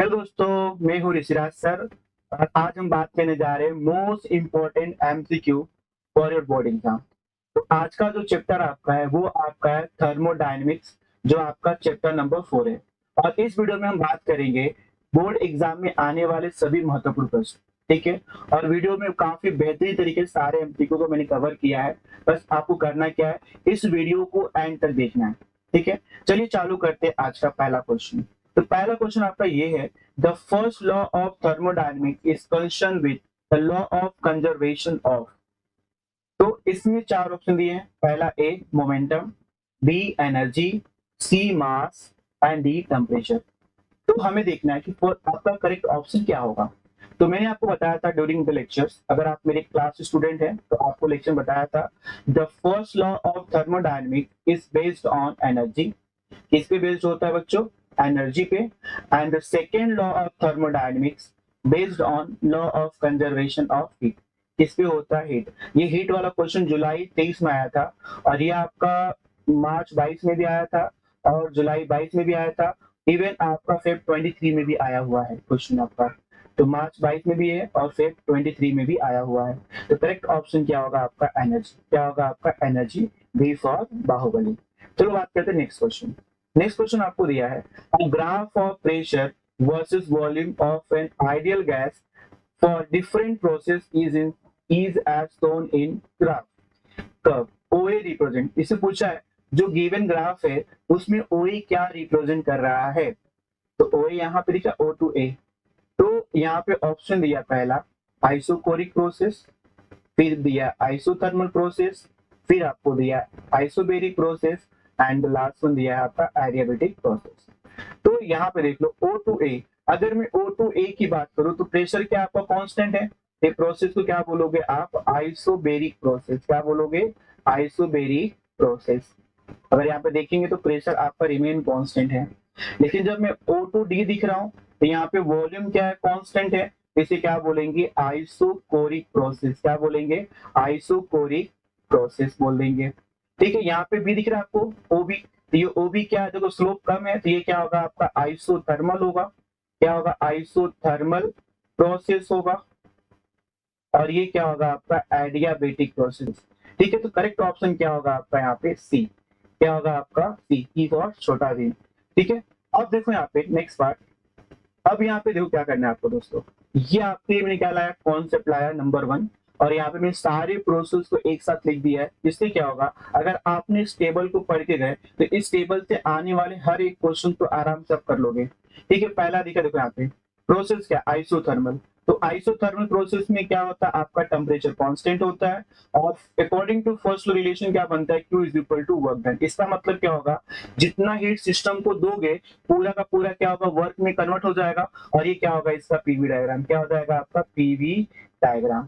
Hello दोस्तों, मैं हूँ ऋषिराज सर और आज हम बात करने जा रहे हैं most important MCQ for your board exam. तो आज का जो चैप्टर आपका है वो आपका है थर्मोडायनेमिक्स, जो आपका चैप्टर नंबर 4 है। और इस वीडियो में हम बात करेंगे बोर्ड एग्जाम में आने वाले सभी महत्वपूर्ण प्रश्न। ठीक है, और वीडियो में काफी बेहतरीन तरीके से सारे एमसीक्यू को मैंने कवर किया है। बस आपको करना क्या है, इस वीडियो को एंड तक देखना है। ठीक है, चलिए चालू करते हैं आज का पहला क्वेश्चन। तो पहला क्वेश्चन आपका ये है, the first law of thermodynamics is concern with the law of conservation of. तो इसमें चार ऑप्शन दिए हैं। पहला A momentum, B energy, C mass and D temperature. तो हमें देखना है कि आपका करेक्ट ऑप्शन क्या होगा। तो मैंने आपको बताया था ड्यूरिंग द लेक्चर्स, अगर आप मेरे क्लास स्टूडेंट हैं तो आपको लेक्चर बताया था, the first law of thermodynamics is based on energy. किस पे बेस्ड होता है बच्चों? एनर्जी पे। And the second law of thermodynamics based on law of conservation of heat. किस पे होता है? हीट। ये हीट वाला क्वेश्चन जुलाई 23 में आया था और ये आपका मार्च 22 में भी आया था और जुलाई 22 में भी आया था। इवन आपका फेब 23 में भी आया हुआ है क्वेश्चन आपका। तो मार्च 22 में भी है और फेब 23 में भी आया हुआ है। तो करेक्ट ऑप्शन क्या होगा आपका? एनर्जी। क्या होगा आपका? Energy, B for Baahubali. चलो बात करते हैं नेक्स्ट क्वेश्चन। नेक्स्ट क्वेश्चन आपको दिया है, a graph of pressure versus volume of an ideal gas for different process is as shown in graph curve OA represent। इससे पूछा है जो गिवन ग्राफ है उसमें OA क्या रिप्रेजेंट कर रहा है। तो OA यहाँ पे लिखा O2A। तो यहाँ पे ऑप्शन दिया पहला आइसोकोरिक प्रोसेस, फिर दिया आइसोथर्मल प्रोसेस, फिर आपको दिया isobaric process and last one दिया है आपका एडियाबेटिक प्रोसेस। तो यहाँ पे देख लो O2A। अगर मैं O2A की बात करूं तो प्रेशर क्या आपका कांस्टेंट है। ये प्रोसेस को क्या बोलोगे आप? Isobaric process. क्या बोलोगे? Isobaric process. अगर यहाँ पे देखेंगे तो प्रेशर आपका रिमेन कांस्टेंट है। लेकिन जब मैं O2D दिख रहा हूँ तो यहाँ पे वॉल्यूम क्या है? कांस्टेंट है। इसे क्या बोलेंगे? Isochoric process. क्या बोलेंगे? आइसोकोरिक प्रोसेस बोल देंगे। ठीक है, यहाँ पे भी दिख रहा है आपको ओबी। तो ये ओबी क्या है? देखो स्लोप कम है तो ये क्या होगा आपका? आइसोथर्मल होगा। क्या होगा? आइसोथर्मल प्रोसेस होगा। और ये क्या होगा आपका? Adiabatic process. ठीक है, तो करेक्ट ऑप्शन क्या होगा आपका यहाँ पे? सी। क्या होगा आपका? सी, ई फॉर छोटा वी। ठीक है, अब देखो यहाँ पे नेक्स्ट पार्ट। अब यहाँ पे देखो क्या करना है आपको दोस्तों। ये आपके मैंने क्या लाया? कॉन्सेप्ट लाया नंबर 1। और यहाँ पे मैंने सारे प्रोसेस को एक साथ लिख दिया है। इससे क्या होगा, अगर आपने इस टेबल को पढ़ के गए तो इस टेबल से आने वाले हर एक क्वेश्चन को आराम से आप कर लोगे। ठीक है, पहला दिखा देखो यहाँ पे प्रोसेस क्या? आइसोथर्मल। तो आइसोथर्मल प्रोसेस में क्या होता है आपका? टेम्परेचर कांस्टेंट होता है और according to first law relation क्या बनता है? Q is equal to work done. इसका मतलब क्या होगा? जितना हीट सिस्टम को दोगे पूरा का पूरा क्या होगा? वर्क में कन्वर्ट हो जाएगा। और ये क्या होगा? इसका पीवी डायग्राम। क्या हो जाएगा आपका? PV diagram.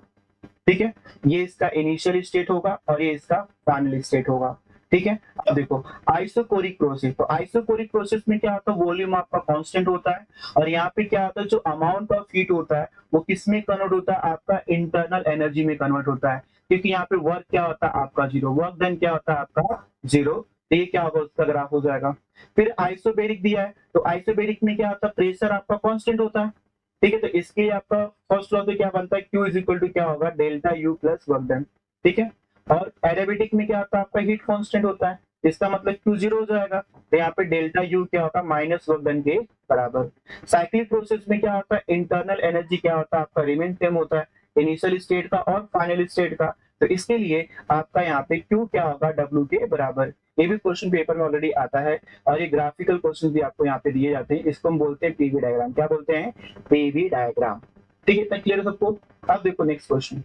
ठीक है, ये इसका इनिशियल स्टेट होगा और ये इसका फाइनल स्टेट होगा। ठीक है, अब देखो आइसोकोरिक प्रोसेस। तो आइसोकोरिक प्रोसेस में क्या होता है? वॉल्यूम आपका कांस्टेंट होता है और यहाँ पे क्या होता है? जो अमाउंट ऑफ हीट होता है वो किस में कन्वर्ट होता है? आपका इंटरनल एनर्जी में कन्वर्ट होता है। क्योंकि यहाँ पे वर्क क्या होता है आपका? जीरो। वर्क डन क्या होता है आपका? जीरो। तो ये क्या होगा? उसका ग्राफ हो जाएगा। फिर आइसोबेरिक दिया है तो आइसोबेरिक में क्या होता है? प्रेशर आपका कांस्टेंट होता है। ठीक है, तो इसके लिए आपका फर्स्ट लॉ से क्या बनता है? Q इज इक्वल टू क्या होगा? Delta U plus work done. ठीक है, और एडियाबेटिक में क्या होता है आपका? हीट कांस्टेंट होता है। इसका मतलब Q जीरो हो जाएगा। तो यहाँ पे डेल्टा U क्या होता है? माइनस वर्क डन के बराबर। साइक्लिक प्रोसेस में क्या होता है? इंटरनल एनर्जी क्या होता है आपका? रिमेन सेम होता है, इनिशियल स्टेट का और फाइनल स्टेट का। तो इसके लिए आपका यहाँ पे Q क्या होगा? W के बराबर। ये भी क्वेश्चन पेपर में ऑलरेडी आता है और ये ग्राफिकल क्वेश्चन भी आपको यहाँ पे दिए जाते हैं। इसको हम बोलते हैं पीवी डायग्राम। क्या बोलते हैं? PV diagram. ठीक है, इतना क्लियर है सबको? अब देखो नेक्स्ट क्वेश्चन।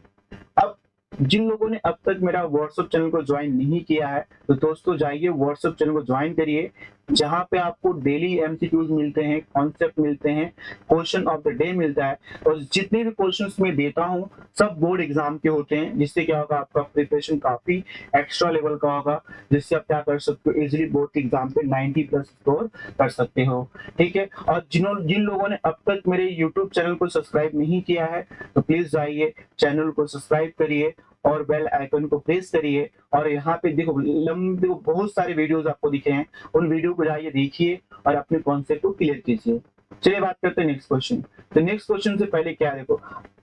अब जिन लोगों ने अब तक मेरा व्हाट्सएप चैनल को ज्वाइन नहीं किया है तो दोस्तों जाइए व्हाट्सएप चैनल को ज्वाइन करिए, जहां पे आपको डेली एमसीक्यूज मिलते हैं, कॉन्सेप्ट मिलते हैं, क्वेश्चन ऑफ द डे मिलता है। और जितने भी क्वेश्चंस मैं देता हूं सब बोर्ड एग्जाम के होते हैं, जिससे क्या होगा आपका प्रिपरेशन काफी एक्स्ट्रा लेवल का होगा, जिससे आप क्या कर सकते हो? इजिली बोर्ड के एग्जाम पे 90 प्लस स्कोर कर सकते हो। ठीक है, और जिन लोगों ने अब तक मेरे यूट्यूब चैनल को सब्सक्राइब नहीं किया है तो प्लीज जाइए चैनल को सब्सक्राइब करिए और बेल आइकन को प्रेस करिए। और यहाँ पे देखो लंबे बहुत सारे वीडियोस आपको दिखे हैं, उन वीडियो को जाइए देखिए और अपने कॉन्सेप्ट को क्लियर कीजिए। चलिए बात करते हैं नेक्स्ट क्वेश्चन। तो नेक्स्ट क्वेश्चन से पहले क्या है, देखो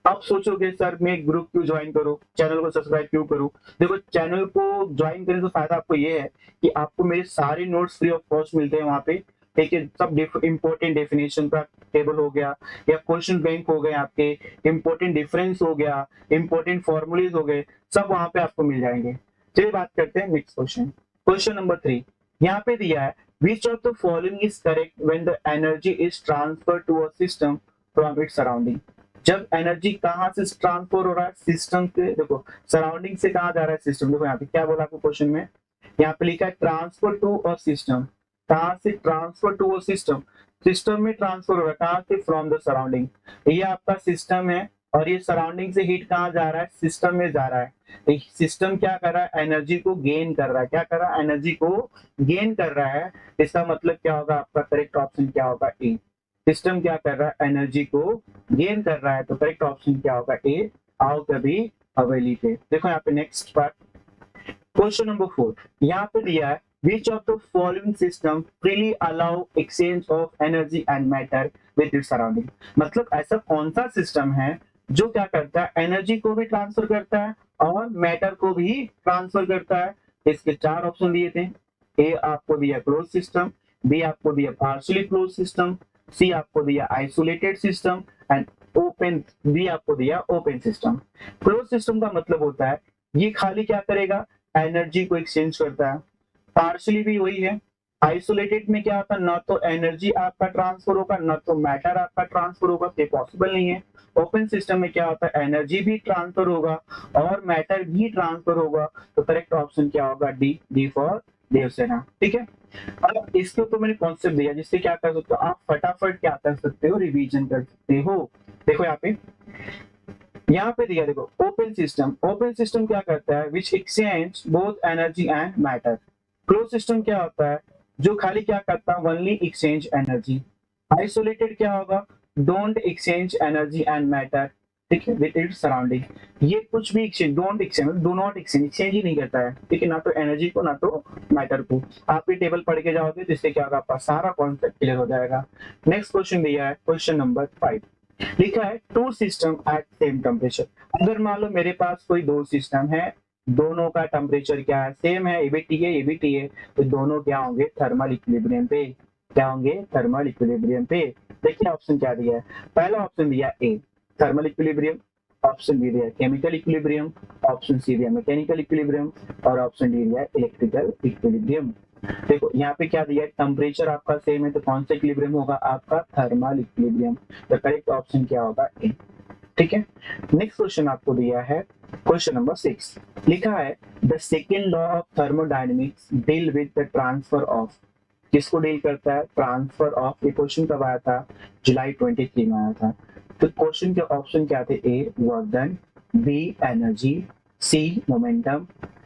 आप सोचोगे सर मैं ग्रुप क्यों ज्वाइन करूं, चैनल को सब्सक्राइब क्यों करूं। देखो चैनल को ज्वाइन करने से फायदा आपको ये है कि आपको मेरे सारे नोट्स फ्री ऑफ कॉस्ट मिलते हैं वहां पे। ठीक है, सब इंपॉर्टेंट डेफिनेशन का टेबल हो गया या क्वेश्चन बैंक हो गए, आपके इंपॉर्टेंट डिफरेंस हो गया, इंपॉर्टेंट फॉर्मूलेज हो गए, सब वहां पे आपको मिल जाएंगे। चलिए बात करते हैं नेक्स्ट क्वेश्चन। क्वेश्चन नंबर 3 यहाँ पे दिया है, which of the following is correct when the energy is transferred to a system from its surrounding। जब एनर्जी कहां से ट्रांसफर हो रहा है सिस्टम से, देखो सराउंडिंग से कहां जा रहा है सिस्टम। देखो यहाँ पे क्या बोला आपको क्वेश्चन में, यहाँ पे लिखा है ट्रांसफर टू अ सिस्टम। कहां से transfer to a system, system में ट्रांसफर हो रहा है कहां से, फ्रॉम द सराउंडिंग। ये आपका सिस्टम है और ये सराउंडिंग से हीट कहां जा रहा है, सिस्टम में जा रहा है। सिस्टम क्या कर रहा है, एनर्जी को गेन कर रहा है। क्या कर रहा है, एनर्जी को गेन कर रहा है। इसका मतलब क्या होगा, आपका करेक्ट ऑप्शन क्या होगा, ए। सिस्टम क्या कर रहा है, एनर्जी को गेन कर रहा है, तो करेक्ट ऑप्शन क्या होगा, ए। आओ कभी हवेली पे। देखो यहाँ पे नेक्स्ट पार्ट, क्वेश्चन नंबर 4 यहाँ पे दिया है, which of the following system freely allow exchange of energy and matter with its surrounding। मतलब ऐसा कौन सा सिस्टम है जो क्या करता है, एनर्जी को भी ट्रांसफर करता है और मैटर को भी ट्रांसफर करता है। इसके 4 ऑप्शन दिए थे। ए आपको दिया क्लोज सिस्टम, बी आपको दिया पार्शियली क्लोज सिस्टम, सी आपको दिया isolated system and open, B आपको दिया ओपन सिस्टम। क्लोज सिस्टम का मतलब होता है ये खाली क्या करेगा, एनर्जी को एक्सचेंज करता है। पार्शियली भी वही है। आइसोलेटेड में क्या होता है, ना तो एनर्जी आपका ट्रांसफर होगा ना तो मैटर आपका ट्रांसफर होगा, ये पॉसिबल नहीं है। ओपन सिस्टम में क्या होता है, एनर्जी भी ट्रांसफर होगा और मैटर भी ट्रांसफर होगा, तो करेक्ट ऑप्शन क्या होगा, डी, डी फॉर देवसेना। ठीक है, अब इसके ऊपर मैंने कॉन्सेप्ट दिया जिससे क्या कर सकते हो आप, फटाफट क्या कर सकते हो, रिवीजन कर सकते हो। देखो यहाँ पे दिया, देखो ओपन सिस्टम, ओपन सिस्टम क्या करता है, विच exchange both energy and matter. Close system क्या होता है, जो खाली क्या करता है, ओनली एक्सचेंज एनर्जी। आइसोलेटेड क्या होगा, don't exchange energy and matter, ठीक है, विद इट्स सराउंडिंग। ये कुछ भी exchange, don't exchange, do not exchange, exchange ही नहीं करता है, ठीक है, ना तो एनर्जी को ना तो मैटर को। आप ये टेबल पढ़ के जाओगे तो इससे क्या होगा, आपका सारा कॉन्सेप्ट क्लियर हो जाएगा। नेक्स्ट क्वेश्चन दिया है, क्वेश्चन नंबर 5 लिखा है, two system at same temperature. अगर मान लो मेरे पास कोई दो सिस्टम है, दोनों का टेम्परेचर क्या है, सेम है, ये भी टी है ये भी टी है, तो दोनों क्या होंगे, थर्मल इक्विलिब्रियम पे। क्या होंगे, थर्मल इक्विलिब्रियम पे। देखिए ऑप्शन क्या दिया है, पहला ऑप्शन दिया ए थर्मल इक्विलिब्रियम, ऑप्शन बी दिया केमिकल इक्विलिब्रियम, ऑप्शन सी दिया मैकेनिकल इक्विलिब्रियम और ऑप्शन डी दिया इलेक्ट्रिकल इक्विलिब्रियम। देखो यहाँ पे क्या दिया है, टेम्परेचर आपका सेम है तो कौन सा इक्विलिब्रियम होगा, आपका थर्मल इक्विलिब्रियम। तो करेक्ट ऑप्शन क्या होगा, ए। ठीक है, नेक्स्ट क्वेश्चन आपको दिया है, क्वेश्चन नंबर 6 लिखा है, the second law of thermodynamics deal with the transfer of. किसको डील करता है, ट्रांसफर ऑफ। ये क्वेश्चन कब आया था, जुलाई 23 में आया था। तो क्वेश्चन के ऑप्शन क्या थे, ए वर्क डन, बी एनर्जी, सी मोमेंटम,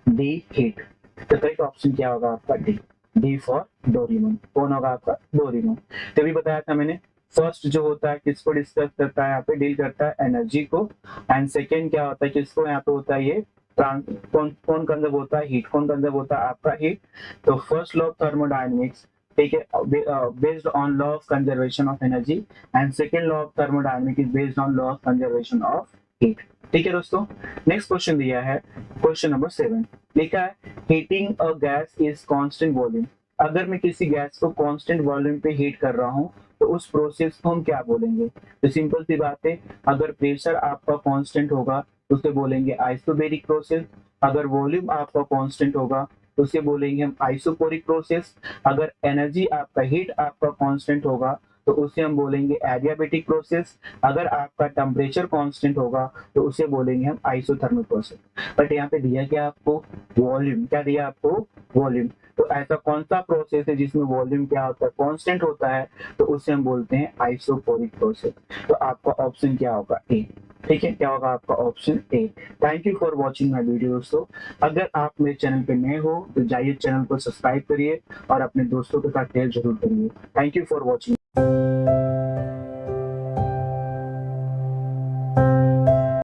डी हीट। तो करेक्ट ऑप्शन क्या होगा आपका, डी, डी फॉर डोरेमोन। कौन होगा आपका, डोरेमोन। तभी बताया था मैंने, फर्स्ट जो होता है किसको डिस्कस करता है, यहाँ पे डील करता है एनर्जी को, एंड सेकेंड क्या होता है, किसको यहाँ पे होता है, ये कौन कंजर्व होता है, हीट। कौन कंजर्व होता है, आपका हीट। तो फर्स्ट लॉ ऑफ थर्मोडायनेमिक्स, ठीक है, based on law of conservation of energy, and second law of thermodynamics is based on law of conservation of heat. ठीक है दोस्तों, नेक्स्ट क्वेश्चन दिया है, क्वेश्चन नंबर 7 लिखा है, heating a gas is constant volume. अगर मैं किसी गैस को कांस्टेंट वॉल्यूम पे हीट कर रहा हूँ तो उस प्रोसेस को हम क्या बोलेंगे। तो सिंपल सी बात है, अगर प्रेशर आपका कांस्टेंट होगा तो उसे बोलेंगे आइसोबैरिक प्रोसेस। अगर वॉल्यूम आपका कांस्टेंट होगा तो उसे बोलेंगे हम आइसोपोरिक प्रोसेस। अगर एनर्जी आपका, हीट आपका कांस्टेंट होगा तो उसे हम बोलेंगे एडियाबेटिक प्रोसेस। अगर आपका टेम्परेचर कांस्टेंट होगा तो उसे बोलेंगे हम आइसोथर्मल प्रोसेस। बट यहाँ पे दिया क्या आपको, वॉल्यूम। क्या दिया आपको, वॉल्यूम। तो ऐसा कौन सा प्रोसेस है जिसमें वॉल्यूम क्या होता है, कांस्टेंट होता है, तो उसे हम बोलते हैं आइसोपोरिक प्रोसेस। तो आपका ऑप्शन क्या होगा, ए। ठीक है, क्या होगा आपका option A. Thank you for watching my video दोस्तों। अगर आप मेरे चैनल पे नए हो तो जाइए चैनल को सब्सक्राइब करिए और अपने दोस्तों के साथ शेयर जरूर करिए। Thank you for watching.